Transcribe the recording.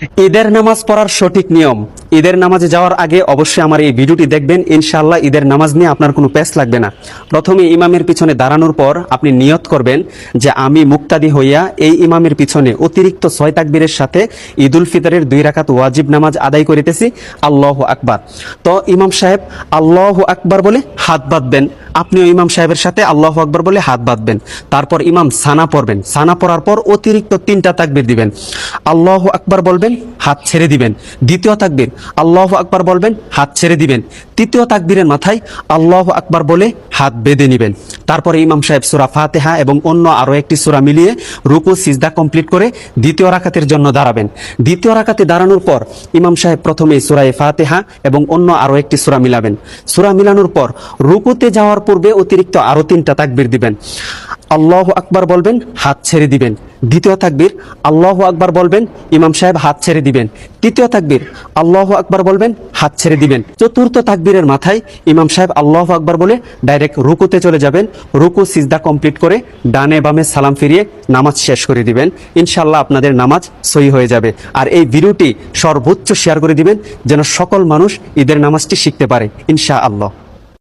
ঈদের নামাজ পড়ার সঠিক নিয়ম। ঈদের নামাজে যাওয়ার আগে অবশ্যই আমার এই ভিডিওটি দেখবেন, ইনশাআল্লাহ ঈদের নামাজ নিয়ে আপনার কোনো পেস লাগবে না। প্রথমে ইমামের পিছনে দাঁড়ানোর পর আপনি নিয়ত করবেন যে আমি মুক্তাদি হইয়া এই ইমামের পিছনে অতিরিক্ত 6 তাকবীরের সাথে ঈদুল ফিতরের 2 রাকাত ওয়াজিব নামাজ আদায় করিতেছি, আল্লাহু আকবার। তো ইমাম সাহেব আল্লাহু আকবার বলে হাত বাঁধবেন, আপনিও ইমাম সাহেবের সাথে আল্লাহু আকবার বলে হাত বাঁধবেন। তারপর ইমাম সানা পড়বেন, সানা পড়ার পর অতিরিক্ত 3টা তাকবীর দিবেন, আল্লাহু আকবার বলবেন, হাত ছেড়ে দিবেন। দ্বিতীয় তাকবীর আল্লাহু আকবার বলবেন, হাত ছেড়ে দিবেন। তৃতীয় তাকবীরের মাথায় আল্লাহু আকবার বলে হাত বেঁধে নেবেন। তারপরে ইমাম সাহেব সূরা ফাতিহা এবং অন্য আরো একটি সূরা মিলিয়ে রুকু সিজদা কমপ্লিট করে দ্বিতীয় রাকাতের জন্য দাঁড়াবেন। দ্বিতীয় রাকাতে দাঁড়ানোর পর ইমাম সাহেব প্রথমে সূরা ফাতিহা এবং অন্য আরো একটি সূরা মিলাবেন। সূরা মিলানোর পর রুকুতে যাওয়ার পূর্বে অতিরিক্ত আরো 3টা তাকবীর দিবেন। আল্লাহু আকবার বলবেন, হাত ছেড়ে দিবেন। দ্বিতীয় তাকবীর আল্লাহু আকবার বলবেন, ইমাম সাহেব হাত ছেড়ে দিবেন। তৃতীয় তাকবীর আল্লাহু আকবার বলবেন, হাত ছেড়ে দিবেন। চতুর্থ তাকবীরের মাথায় ইমাম সাহেব আল্লাহু আকবার বলে ডাইরেক্ট রুকুতে চলে যাবেন। রুকু সিজদা কমপ্লিট করে ডানে বামে সালাম ফিরিয়ে নামাজ শেষ করে দিবেন। ইনশাআল্লাহ আপনাদের নামাজ সহি হয়ে যাবে। আর এই ভিডিওটি সর্বোচ্চ শেয়ার করে দিবেন যেন সকল মানুষ ঈদের নামাজটি শিখতে পারে ইনশাআল্লাহ।